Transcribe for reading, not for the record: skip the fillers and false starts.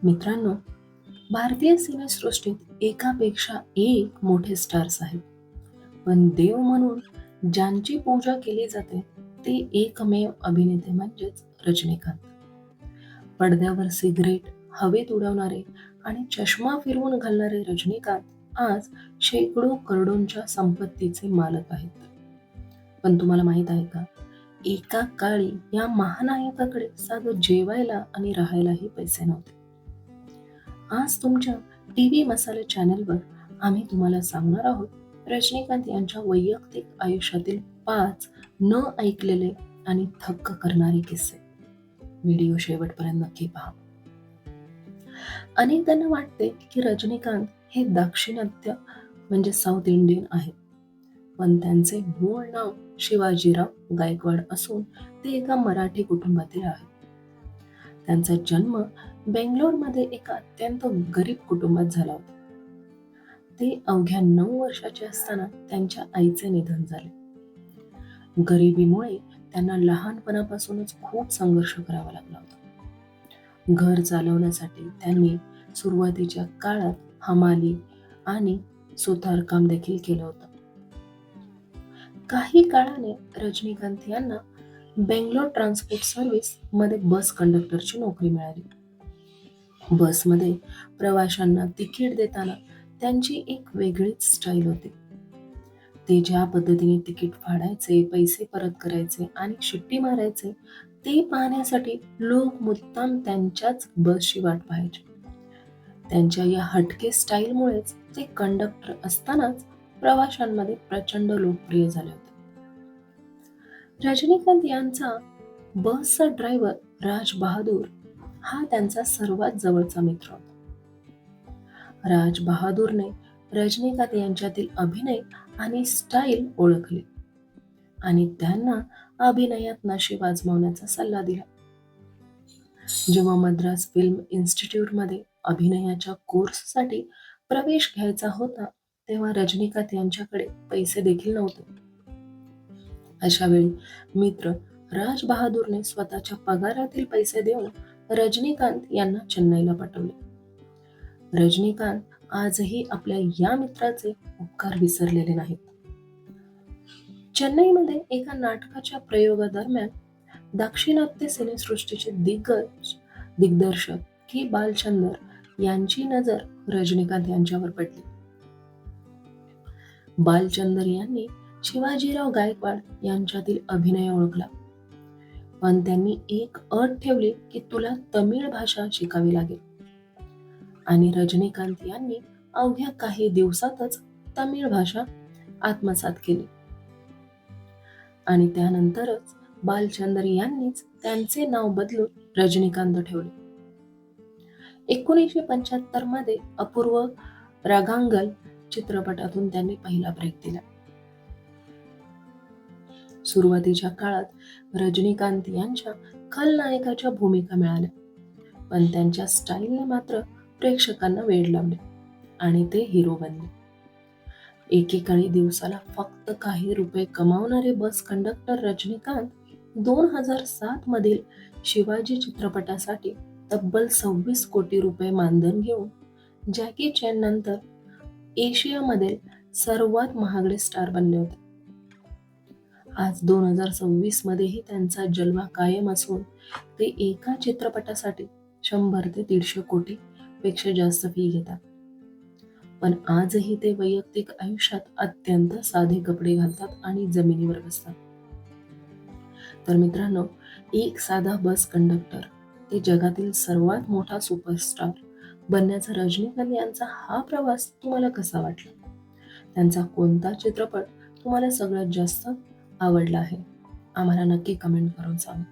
मित्रांनो, भारतीय सिनेसृष्टीत एकापेक्षा एक मोठे स्टार्स आहेत. पण देव म्हणून ज्यांची पूजा केली जाते ते एकमेव अभिनेते म्हणजेच रजनीकांत. पडद्यावर सिगरेट हवेत उडवणारे आणि चष्मा फिरवून घालणारे रजनीकांत आज शेकडो करोडोंच्या संपत्तीचे मालक आहेत. पण तुम्हाला माहित आहे का, एका काळी या महानायकाकडे साधं जेवायला आणि राहायलाही पैसे नव्हते. आज तुमच्या टीव्ही मसाला चॅनलवर आम्ही तुम्हाला सांगणार आहोत रजनीकांत यांच्या वैयक्तिक आयुष्यातील 5 न ऐकलेले आणि थक्क करणारे किस्से. व्हिडिओ शेवटपर्यंत नक्की पहा. अनेकांना वाटते की रजनीकांत हे दाक्षिणात्य म्हणजे साऊथ इंडियन आहेत, पण त्यांचे मूळ नाव शिवाजीराव गायकवाड असून ते एका मराठी कुटुंबातील आहेत. त्यांचा जन्म बेंगलोरमध्ये एका अत्यंत गरीब कुटुंबात झाला होता. ते अवघ्या 9 वर्षाचे असताना त्यांच्या आईचे निधन झाले. गरिबीमुळे त्यांना लहानपणापासूनच खूप संघर्ष करावा लागला होता. घर चालवण्यासाठी त्यांनी सुरुवातीच्या काळात हमाली आणि सुतारकाम देखील केलं होतं. काही काळाने रजनीकांत यांना बेंगलोर ट्रान्सपोर्ट सर्व्हिस मध्ये बस कंडक्टरची नोकरी मिळाली. बसमध्ये प्रवाशांना तिकीट देताना त्यांची एक वेगळीच स्टाईल होती. ते ज्या पद्धतीने तिकीट फाडायचे, पैसे परत करायचे आणि शिट्टी मारायचे ते पाहण्यासाठी लोक मुद्दाम त्यांच्याच बसची वाट पाहायचे. त्यांच्या या हटके स्टाईलमुळेच ते कंडक्टर असतानाच प्रवाशांमध्ये प्रचंड लोकप्रिय झाले होते. रजनीकांत यांचा बसचा ड्रायव्हर राज बहादूर हा त्यांचा सर्वात जवळचा मित्र होता. राज बहादूरने रजनीकांत यांच्यातील अभिनय आणि स्टाईल ओळखली आणि त्यांना अभिनयात नशीब आजमावण्याचा सल्ला दिला. जेव्हा मद्रास फिल्म इन्स्टिट्यूटमध्ये अभिनयाच्या कोर्ससाठी प्रवेश घ्यायचा होता, तेव्हा रजनीकांत यांच्याकडे पैसे देखील नव्हते. अशा वेळी मित्र राज बहादूरने स्वतःच्या पगारातील पैसे देऊन रजनीकांत यांना चेन्नईला पाठवले. रजनीकांत आजही आपल्या या मित्राचे उपकार विसरलेले नाहीत. चेन्नईमध्ये एका नाटकाच्या प्रयोगादरम्यान दाक्षिणात्य सिनेसृष्टीचे दिग्दर्शक के बालचंदर यांची नजर रजनीकांत यांच्यावर पडली. बालचंदर यांनी शिवाजीराव गायकवाड यांच्यातील अभिनय ओळखला, पण त्यांनी एक अट ठेवली की तुला तमिळ भाषा शिकावी लागेल. आणि रजनीकांत यांनी अवघ्या काही दिवसातच तमिळ भाषा आत्मसात केली. आणि त्यानंतरच बालचंदर यांनीच त्यांचे नाव बदलून रजनीकांत ठेवले. 1975 मध्ये अपूर्व रागांगल चित्रपटातून त्यांनी पहिला ब्रेक दिला. सुरुवातीच्या काळात रजनीकांत यांच्या खलनायकाच्या भूमिका मिळाल्या, पण त्यांच्या स्टाईलने मात्र प्रेक्षकांना वेड लावले आणि ते हिरो बनले. एकेकाळी दिवसाला फक्त काही रुपये कमावणारे बस कंडक्टर रजनीकांत 2007 मधील शिवाजी चित्रपटासाठी तब्बल 26 कोटी रुपये मानधन घेऊन जॅकी चॅन नंतर एशियामधील सर्वात महागडे स्टार बनले होते. आज 2026 मध्येही त्यांचा जलवा कायम असून ते एका चित्रपटासाठी 100 ते 150 कोटी पेक्षा जास्त फी घेतात. पण आजही ते वैयक्तिक आयुष्यात अत्यंत साधे कपडे घालतात आणि जमिनीवर बसतात. तर मित्रांनो, एक साधा बस कंडक्टर ते जगातील सर्वात मोठा सुपरस्टार बनण्याचा रजनीकांत यांचा हा प्रवास तुम्हाला कसा वाटला? त्यांचा कोणता चित्रपट तुम्हाला सगळ्यात जास्त आवडला आहे? आम्हाला नक्की कमेंट करून सांगा.